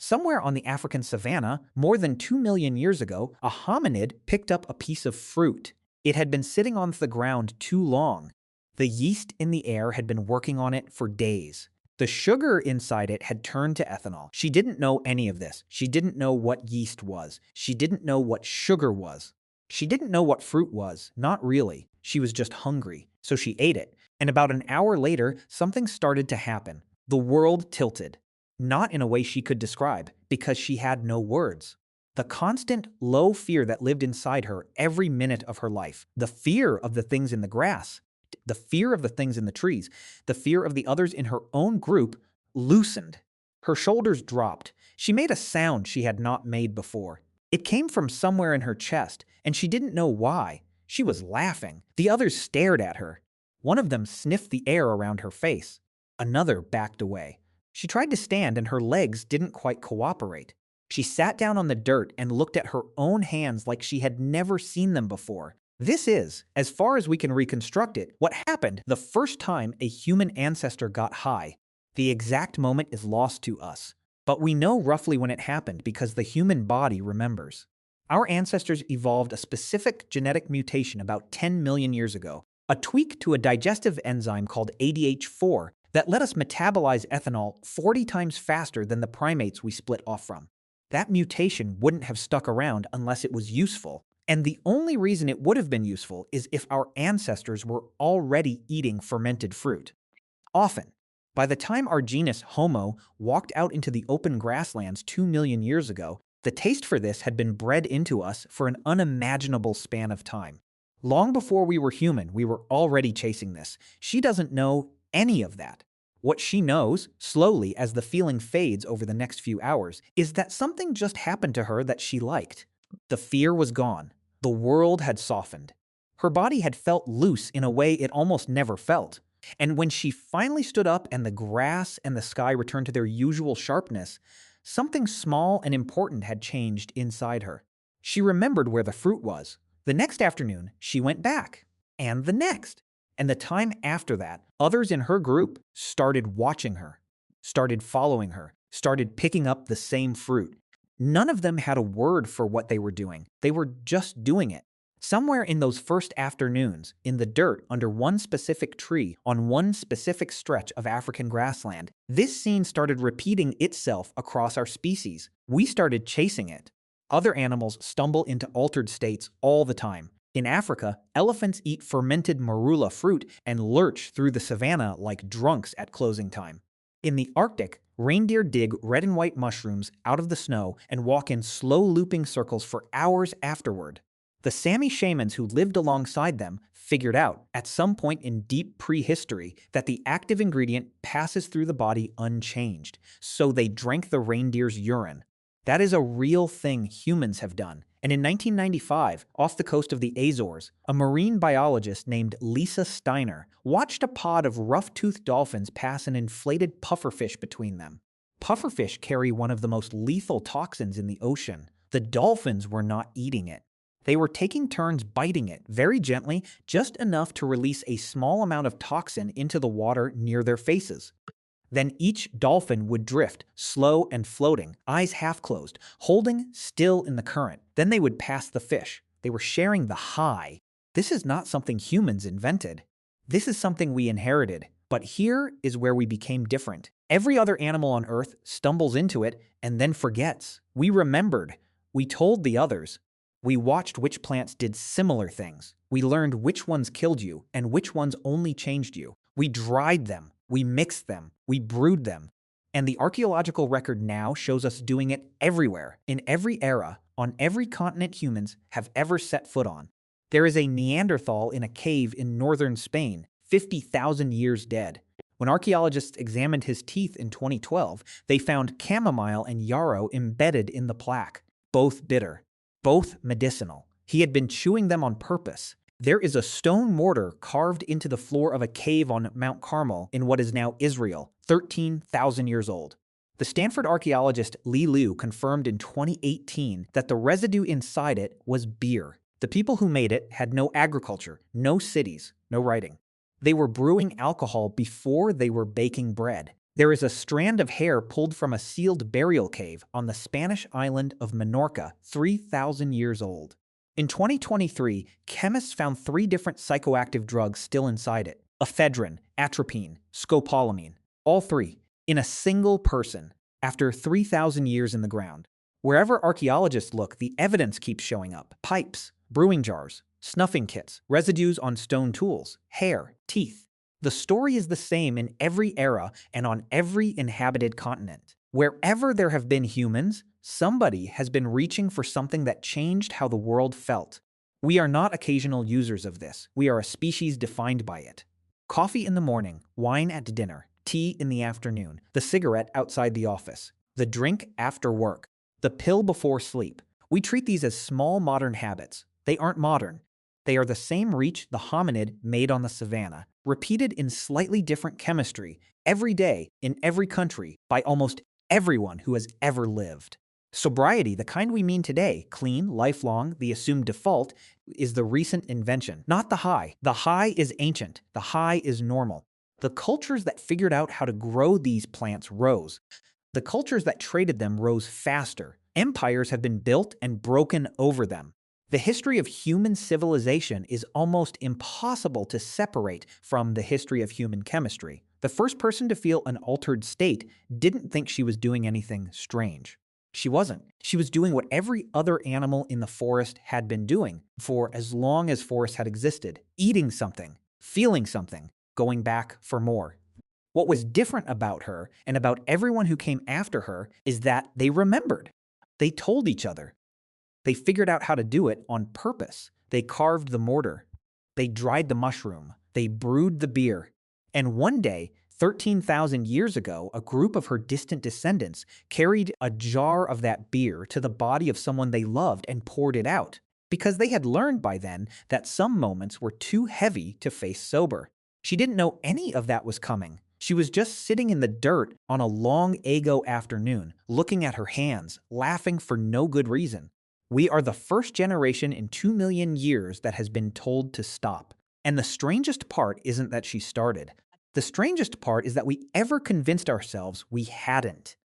Somewhere on the African savanna, more than 2 million years ago, a hominid picked up a piece of fruit. It had been sitting on the ground too long. The yeast in the air had been working on it for days. The sugar inside it had turned to ethanol. She didn't know any of this. She didn't know what yeast was. She didn't know what sugar was. She didn't know what fruit was. Not really. She was just hungry. So she ate it. And about an hour later, something started to happen. The world tilted. Not in a way she could describe, because she had no words. The constant, low fear that lived inside her every minute of her life, the fear of the things in the grass, the fear of the things in the trees, the fear of the others in her own group, loosened. Her shoulders dropped. She made a sound she had not made before. It came from somewhere in her chest, and she didn't know why. She was laughing. The others stared at her. One of them sniffed the air around her face. Another backed away. She tried to stand, and her legs didn't quite cooperate. She sat down on the dirt and looked at her own hands like she had never seen them before. This is, as far as we can reconstruct it, what happened the first time a human ancestor got high. The exact moment is lost to us, but we know roughly when it happened because the human body remembers. Our ancestors evolved a specific genetic mutation about 10 million years ago, a tweak to a digestive enzyme called ADH4 that let us metabolize ethanol 40 times faster than the primates we split off from. That mutation wouldn't have stuck around unless it was useful, and the only reason it would have been useful is if our ancestors were already eating fermented fruit. Often, by the time our genus Homo walked out into the open grasslands 2 million years ago, the taste for this had been bred into us for an unimaginable span of time. Long before we were human, we were already chasing this. She doesn't know any of that. What she knows, slowly as the feeling fades over the next few hours, is that something just happened to her that she liked. The fear was gone. The world had softened. Her body had felt loose in a way it almost never felt. And when she finally stood up and the grass and the sky returned to their usual sharpness, something small and important had changed inside her. She remembered where the fruit was. The next afternoon, she went back. And the next. And the time after that, others in her group started watching her, started following her, started picking up the same fruit. None of them had a word for what they were doing. They were just doing it. Somewhere in those first afternoons, in the dirt under one specific tree on one specific stretch of African grassland, this scene started repeating itself across our species. We started chasing it. Other animals stumble into altered states all the time. In Africa, elephants eat fermented marula fruit and lurch through the savanna like drunks at closing time. In the Arctic, reindeer dig red and white mushrooms out of the snow and walk in slow looping circles for hours afterward. The Sami shamans who lived alongside them figured out, at some point in deep prehistory, that the active ingredient passes through the body unchanged, so they drank the reindeer's urine. That is a real thing humans have done. And in 1995, off the coast of the Azores, a marine biologist named Lisa Steiner watched a pod of rough-toothed dolphins pass an inflated pufferfish between them. Pufferfish carry one of the most lethal toxins in the ocean. The dolphins were not eating it. They were taking turns biting it very gently, just enough to release a small amount of toxin into the water near their faces. Then each dolphin would drift, slow and floating, eyes half closed, holding still in the current. Then they would pass the fish. They were sharing the high. This is not something humans invented. This is something we inherited. But here is where we became different. Every other animal on Earth stumbles into it and then forgets. We remembered. We told the others. We watched which plants did similar things. We learned which ones killed you and which ones only changed you. We dried them. We mixed them, we brewed them, and the archaeological record now shows us doing it everywhere, in every era, on every continent humans have ever set foot on. There is a Neanderthal in a cave in northern Spain, 50,000 years dead. When archaeologists examined his teeth in 2012, they found chamomile and yarrow embedded in the plaque, both bitter, both medicinal. He had been chewing them on purpose. There is a stone mortar carved into the floor of a cave on Mount Carmel in what is now Israel, 13,000 years old. The Stanford archaeologist Li Liu confirmed in 2018 that the residue inside it was beer. The people who made it had no agriculture, no cities, no writing. They were brewing alcohol before they were baking bread. There is a strand of hair pulled from a sealed burial cave on the Spanish island of Menorca, 3,000 years old. In 2023, chemists found 3 different psychoactive drugs still inside it: ephedrine, atropine, scopolamine, all 3, in a single person, after 3,000 years in the ground. Wherever archaeologists look, the evidence keeps showing up: pipes, brewing jars, snuffing kits, residues on stone tools, hair, teeth. The story is the same in every era and on every inhabited continent. Wherever there have been humans, somebody has been reaching for something that changed how the world felt. We are not occasional users of this. We are a species defined by it. Coffee in the morning, wine at dinner, tea in the afternoon, the cigarette outside the office, the drink after work, the pill before sleep. We treat these as small modern habits. They aren't modern. They are the same reach the hominid made on the savannah, repeated in slightly different chemistry, every day, in every country, by almost everyone who has ever lived. Sobriety, the kind we mean today, clean, lifelong, the assumed default, is the recent invention, not the high. The high is ancient. The high is normal. The cultures that figured out how to grow these plants rose. The cultures that traded them rose faster. Empires have been built and broken over them. The history of human civilization is almost impossible to separate from the history of human chemistry. The first person to feel an altered state didn't think she was doing anything strange. She wasn't. She was doing what every other animal in the forest had been doing for as long as forests had existed: eating something, feeling something, going back for more. What was different about her and about everyone who came after her is that they remembered. They told each other. They figured out how to do it on purpose. They carved the mortar. They dried the mushroom. They brewed the beer. And one day, 13,000 years ago, a group of her distant descendants carried a jar of that beer to the body of someone they loved and poured it out, because they had learned by then that some moments were too heavy to face sober. She didn't know any of that was coming. She was just sitting in the dirt on a long ago afternoon, looking at her hands, laughing for no good reason. We are the first generation in 2 million years that has been told to stop. And the strangest part isn't that she started. The strangest part is that we ever convinced ourselves we hadn't.